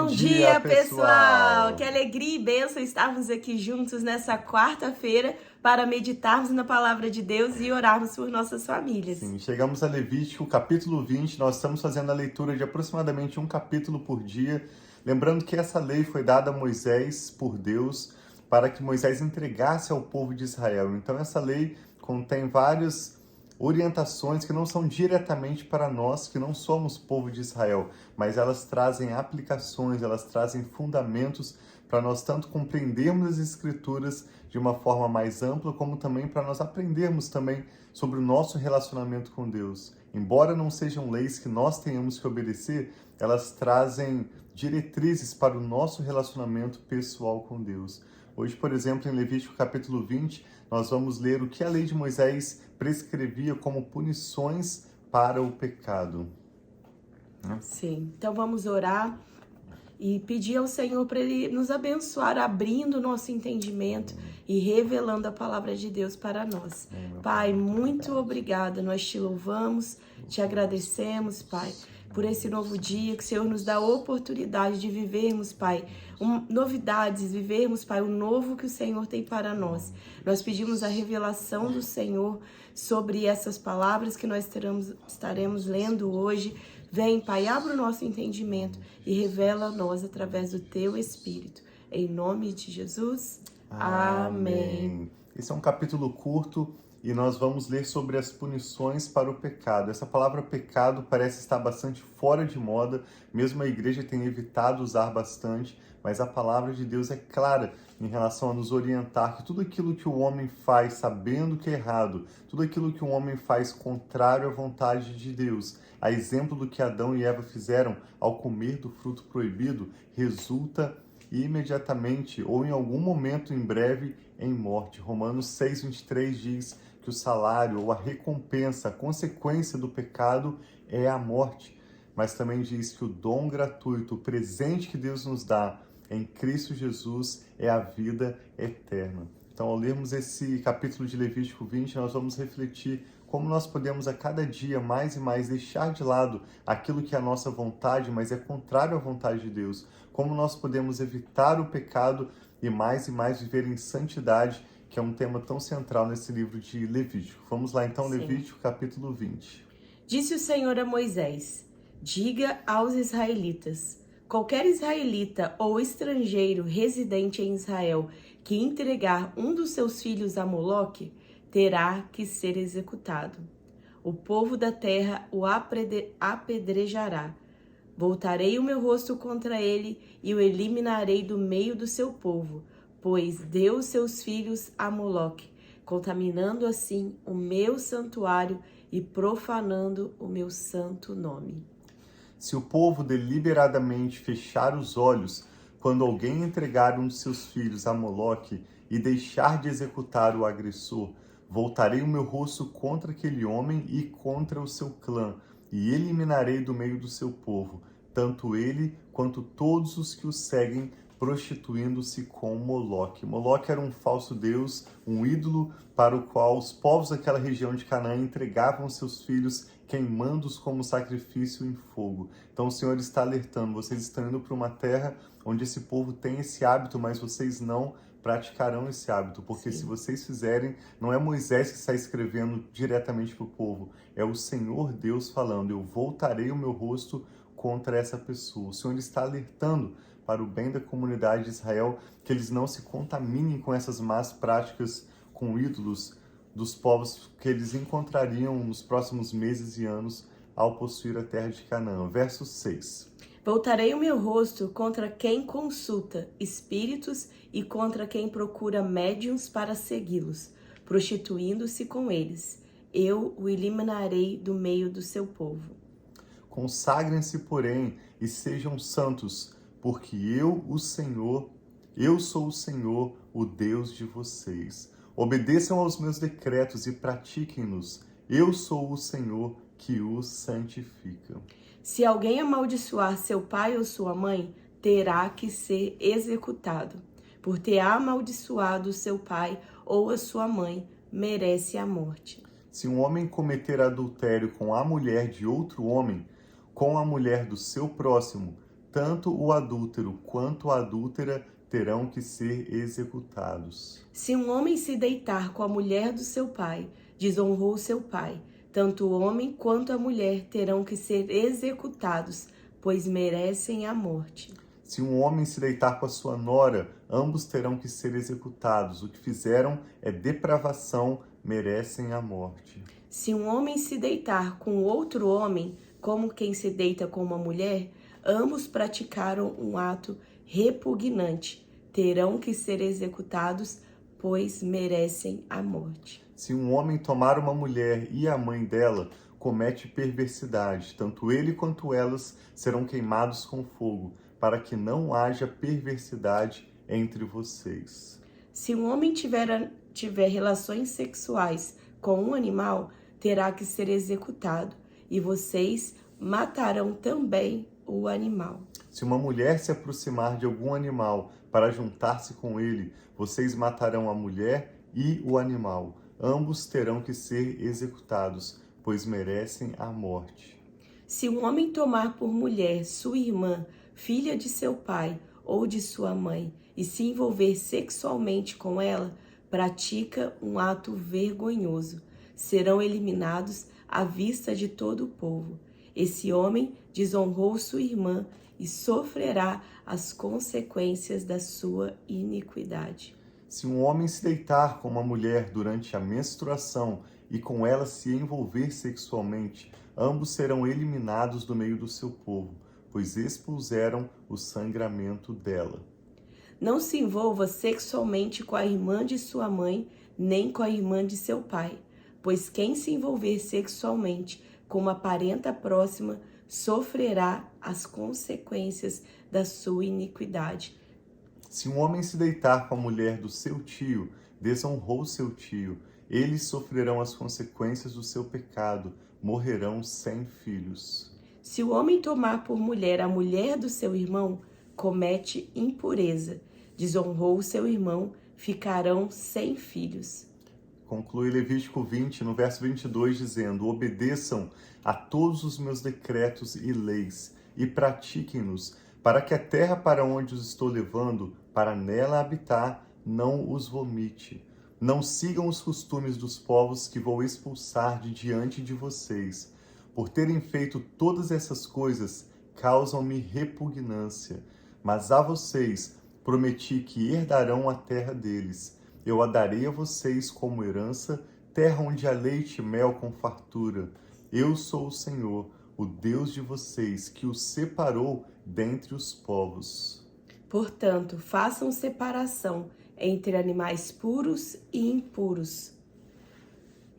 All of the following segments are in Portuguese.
dia, pessoal! Que alegria e bênção estarmos aqui juntos nessa quarta-feira para meditarmos na palavra de Deus e orarmos por nossas famílias. Sim, chegamos a Levítico, capítulo 20. Nós estamos fazendo a leitura de aproximadamente um capítulo por dia. Lembrando que essa lei foi dada a Moisés por Deus para que Moisés entregasse ao povo de Israel. Então essa lei contém várias orientações que não são diretamente para nós, que não somos povo de Israel, mas elas trazem aplicações, elas trazem fundamentos para nós tanto compreendermos as Escrituras de uma forma mais ampla, como também para nós aprendermos também sobre o nosso relacionamento com Deus. Embora não sejam leis que nós tenhamos que obedecer, elas trazem diretrizes para o nosso relacionamento pessoal com Deus. Hoje, por exemplo, em Levítico capítulo 20, nós vamos ler o que a lei de Moisés prescrevia como punições para o pecado. Sim, então vamos orar e pedir ao Senhor para Ele nos abençoar, abrindo o nosso entendimento e revelando a palavra de Deus para nós. Pai, muito obrigada, nós te louvamos, te agradecemos, Pai, por esse novo dia, que o Senhor nos dá a oportunidade de vivermos, Pai, novidades, vivermos, Pai, o novo que o Senhor tem para nós. Nós pedimos a revelação do Senhor sobre essas palavras que nós estaremos lendo hoje. Vem, Pai, abre o nosso entendimento e revela a nós através do Teu Espírito. Em nome de Jesus, amém. Esse é um capítulo curto e nós vamos ler sobre as punições para o pecado. Essa palavra pecado parece estar bastante fora de moda, mesmo a igreja tem evitado usar bastante, mas a palavra de Deus é clara em relação a nos orientar que tudo aquilo que o homem faz sabendo que é errado, tudo aquilo que o homem faz contrário à vontade de Deus, a exemplo do que Adão e Eva fizeram ao comer do fruto proibido, resulta imediatamente ou em algum momento em breve em morte. Romanos 6:23 diz que o salário ou a recompensa, a consequência do pecado é a morte, mas também diz que o dom gratuito, o presente que Deus nos dá em Cristo Jesus é a vida eterna. Então, ao lermos esse capítulo de Levítico 20, nós vamos refletir como nós podemos a cada dia mais e mais deixar de lado aquilo que é a nossa vontade, mas é contrário à vontade de Deus. Como nós podemos evitar o pecado e mais viver em santidade, que é um tema tão central nesse livro de Levítico. Vamos lá então, Sim. Levítico capítulo 20. Disse o Senhor a Moisés: diga aos israelitas: qualquer israelita ou estrangeiro residente em Israel que entregar um dos seus filhos a Moloque terá que ser executado. O povo da terra o apedrejará. Voltarei o meu rosto contra ele e o eliminarei do meio do seu povo, pois deu seus filhos a Moloque, contaminando assim o meu santuário e profanando o meu santo nome. Se o povo deliberadamente fechar os olhos quando alguém entregar um de seus filhos a Moloque e deixar de executar o agressor, voltarei o meu rosto contra aquele homem e contra o seu clã, e eliminarei do meio do seu povo, tanto ele quanto todos os que o seguem, prostituindo-se com Moloque. Moloque era um falso deus, um ídolo para o qual os povos daquela região de Canaã entregavam seus filhos, queimando-os como sacrifício em fogo. Então o Senhor está alertando, vocês estão indo para uma terra onde esse povo tem esse hábito, mas vocês não praticarão esse hábito, porque Sim. se vocês fizerem, não é Moisés que está escrevendo diretamente para o povo, é o Senhor Deus falando, eu voltarei o meu rosto contra essa pessoa. O Senhor está alertando para o bem da comunidade de Israel, que eles não se contaminem com essas más práticas com ídolos dos povos que eles encontrariam nos próximos meses e anos ao possuir a terra de Canaã. Verso 6. Voltarei o meu rosto contra quem consulta espíritos e contra quem procura médiuns para segui-los, prostituindo-se com eles. Eu o eliminarei do meio do seu povo. Consagrem-se, porém, e sejam santos, porque eu sou o Senhor, o Deus de vocês. Obedeçam aos meus decretos e pratiquem-nos. Eu sou o Senhor que os santifica. Se alguém amaldiçoar seu pai ou sua mãe, terá que ser executado. Por ter amaldiçoado seu pai ou a sua mãe, merece a morte. Se um homem cometer adultério com a mulher de outro homem, com a mulher do seu próximo, tanto o adúltero quanto a adúltera terão que ser executados. Se um homem se deitar com a mulher do seu pai, desonrou seu pai. Tanto o homem quanto a mulher terão que ser executados, pois merecem a morte. Se um homem se deitar com a sua nora, ambos terão que ser executados. O que fizeram é depravação, merecem a morte. Se um homem se deitar com outro homem, como quem se deita com uma mulher, ambos praticaram um ato repugnante. Terão que ser executados, pois merecem a morte. Se um homem tomar uma mulher e a mãe dela, comete perversidade. Tanto ele quanto elas serão queimados com fogo, para que não haja perversidade entre vocês. Se um homem tiver relações sexuais com um animal, terá que ser executado, e vocês matarão também o animal. Se uma mulher se aproximar de algum animal para juntar-se com ele, vocês matarão a mulher e o animal. Ambos terão que ser executados, pois merecem a morte. Se um homem tomar por mulher sua irmã, filha de seu pai ou de sua mãe, e se envolver sexualmente com ela, pratica um ato vergonhoso. Serão eliminados à vista de todo o povo. Esse homem desonrou sua irmã e sofrerá as consequências da sua iniquidade. Se um homem se deitar com uma mulher durante a menstruação e com ela se envolver sexualmente, ambos serão eliminados do meio do seu povo, pois expuseram o sangramento dela. Não se envolva sexualmente com a irmã de sua mãe, nem com a irmã de seu pai, pois quem se envolver sexualmente com uma parenta próxima sofrerá as consequências da sua iniquidade. Se um homem se deitar com a mulher do seu tio, desonrou seu tio. Eles sofrerão as consequências do seu pecado, morrerão sem filhos. Se o homem tomar por mulher a mulher do seu irmão, comete impureza. Desonrou seu irmão, ficarão sem filhos. Conclui Levítico 20, no verso 22, dizendo: obedeçam a todos os meus decretos e leis, e pratiquem-nos, para que a terra para onde os estou levando, para nela habitar, não os vomite. Não sigam os costumes dos povos que vou expulsar de diante de vocês. Por terem feito todas essas coisas, causam-me repugnância. Mas a vocês prometi que herdarão a terra deles. Eu a darei a vocês como herança, terra onde há leite e mel com fartura. Eu sou o Senhor, o Deus de vocês, que os separou dentre os povos. Portanto, façam separação entre animais puros e impuros,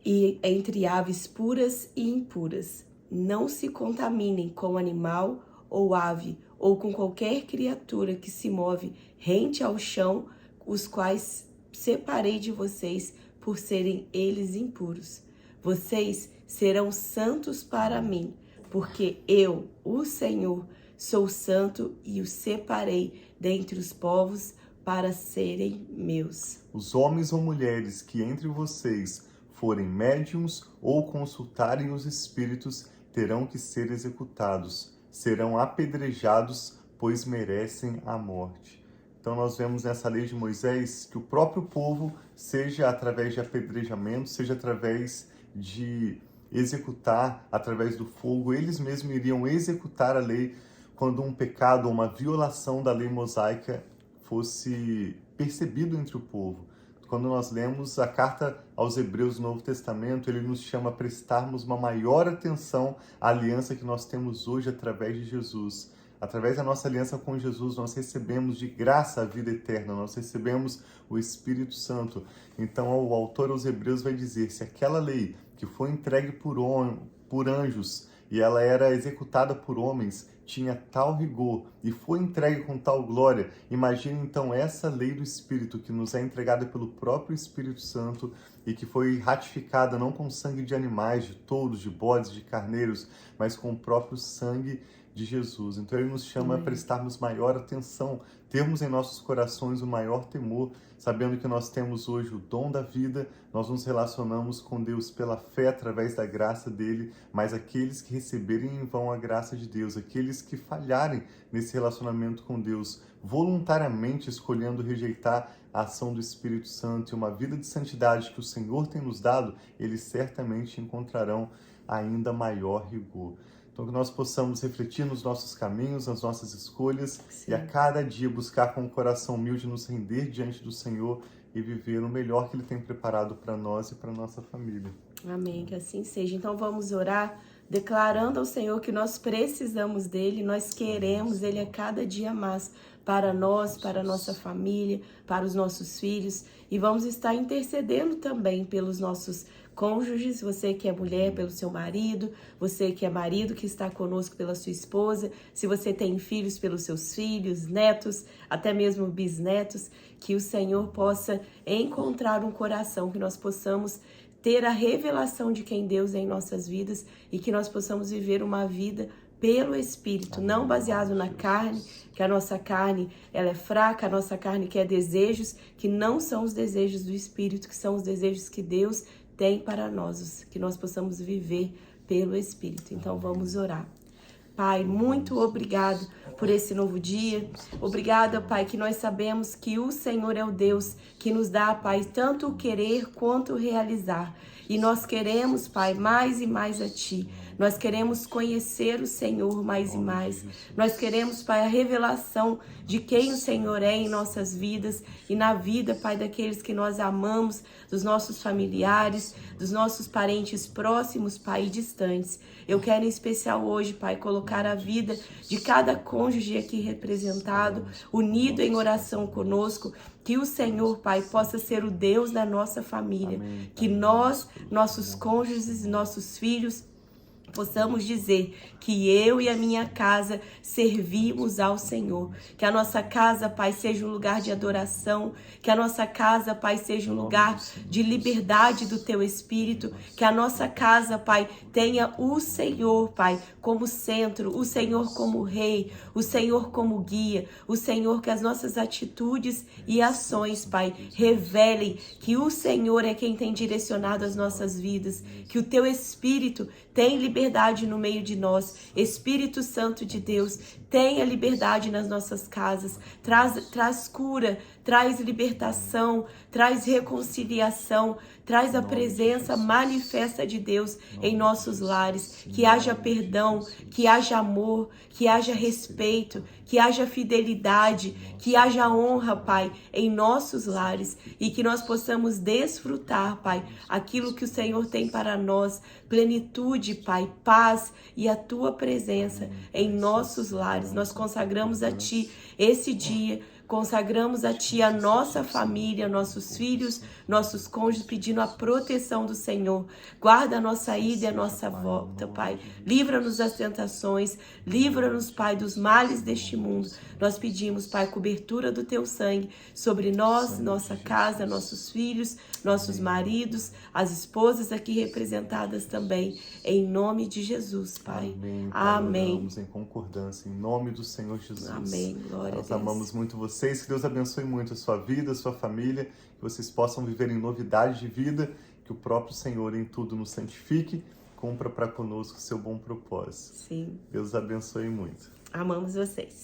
e entre aves puras e impuras. Não se contaminem com animal ou ave, ou com qualquer criatura que se move rente ao chão, os quais separei de vocês por serem eles impuros. Vocês serão santos para mim, porque eu, o Senhor, sou santo e os separei dentre os povos para serem meus. Os homens ou mulheres que entre vocês forem médiuns ou consultarem os espíritos terão que ser executados, serão apedrejados, pois merecem a morte. Então nós vemos nessa lei de Moisés que o próprio povo, seja através de apedrejamento, seja através de executar, através do fogo, eles mesmos iriam executar a lei quando um pecado ou uma violação da lei mosaica fosse percebido entre o povo. Quando nós lemos a carta aos Hebreus do Novo Testamento, ele nos chama a prestarmos uma maior atenção à aliança que nós temos hoje através de Jesus. Através da nossa aliança com Jesus, nós recebemos de graça a vida eterna, nós recebemos o Espírito Santo. Então, o autor aos Hebreus vai dizer, se aquela lei que foi entregue por anjos e ela era executada por homens, tinha tal rigor e foi entregue com tal glória, imagine então essa lei do Espírito que nos é entregada pelo próprio Espírito Santo e que foi ratificada não com sangue de animais, de touros, de bodes, de carneiros, mas com o próprio sangue de Jesus. Então Ele nos chama a prestarmos maior atenção, termos em nossos corações o maior temor, sabendo que nós temos hoje o dom da vida, nós nos relacionamos com Deus pela fé, através da graça dele, mas aqueles que receberem em vão a graça de Deus, aqueles que falharem nesse relacionamento com Deus, voluntariamente escolhendo rejeitar a ação do Espírito Santo e uma vida de santidade que o Senhor tem nos dado, eles certamente encontrarão ainda maior rigor. Então que nós possamos refletir nos nossos caminhos, nas nossas escolhas, e a cada dia buscar com o coração humilde nos render diante do Senhor e viver o melhor que Ele tem preparado para nós e para nossa família. Amém, que assim seja. Então vamos orar, declarando ao Senhor que nós precisamos dEle, nós queremos Ele a cada dia mais para nós, para a nossa família, para os nossos filhos, e vamos estar intercedendo também pelos nossos cônjuges, você que é mulher pelo seu marido, você que é marido que está conosco pela sua esposa, se você tem filhos pelos seus filhos, netos, até mesmo bisnetos, que o Senhor possa encontrar um coração, que nós possamos ter a revelação de quem Deus é em nossas vidas e que nós possamos viver uma vida pelo Espírito, não baseado na carne, que a nossa carne ela é fraca, a nossa carne quer desejos que não são os desejos do Espírito, que são os desejos que Deus tem para nós, que nós possamos viver pelo Espírito. Então vamos orar. Pai, muito obrigado por esse novo dia. Obrigada, Pai, que nós sabemos que o Senhor é o Deus que nos dá, Pai, tanto o querer quanto o realizar. E nós queremos, Pai, mais e mais a Ti. Nós queremos conhecer o Senhor mais e mais. Nós queremos, Pai, a revelação de quem o Senhor é em nossas vidas e na vida, Pai, daqueles que nós amamos, dos nossos familiares, dos nossos parentes próximos, Pai, e distantes. Eu quero em especial hoje, Pai, colocar a vida de cada cônjuge aqui representado, unido em oração conosco, que o Senhor, Pai, possa ser o Deus da nossa família, que nós, nossos cônjuges e nossos filhos, possamos dizer que eu e a minha casa servimos ao Senhor. Que a nossa casa, Pai, seja um lugar de adoração. Que a nossa casa, Pai, seja um lugar de liberdade do Teu Espírito. Que a nossa casa, Pai, tenha o Senhor, Pai, como centro, o Senhor como Rei, o Senhor como guia, o Senhor, que as nossas atitudes e ações, Pai, revelem que o Senhor é quem tem direcionado as nossas vidas. Que o Teu Espírito tem liberdade no meio de nós. Espírito Santo de Deus, tenha liberdade nas nossas casas. Traz cura, traz libertação, traz reconciliação, traz a presença manifesta de Deus em nossos lares. Que haja perdão, que haja amor, que haja respeito, que haja fidelidade, que haja honra, Pai, em nossos lares e que nós possamos desfrutar, Pai, aquilo que o Senhor tem para nós, plenitude, Pai, paz e a Tua presença em nossos lares. Nós consagramos a Ti esse dia, consagramos a Ti a nossa família, nossos filhos, nossos cônjuges, pedindo a proteção do Senhor. Guarda a nossa ida e a nossa volta, Pai. Livra-nos das tentações, livra-nos, Pai, dos males deste mundo. Nós pedimos, Pai, cobertura do Teu sangue sobre nós, nossa casa, nossos filhos, nossos maridos, as esposas aqui representadas também, em nome de Jesus, Pai. Amém. Oramos em concordância, em nome do Senhor Jesus. Amém. Glória a Deus. Nós amamos muito vocês, que Deus abençoe muito a sua vida, a sua família, que vocês possam viver em novidade de vida, que o próprio Senhor em tudo nos santifique, cumpra para conosco o seu bom propósito. Sim. Deus abençoe muito. Amamos vocês.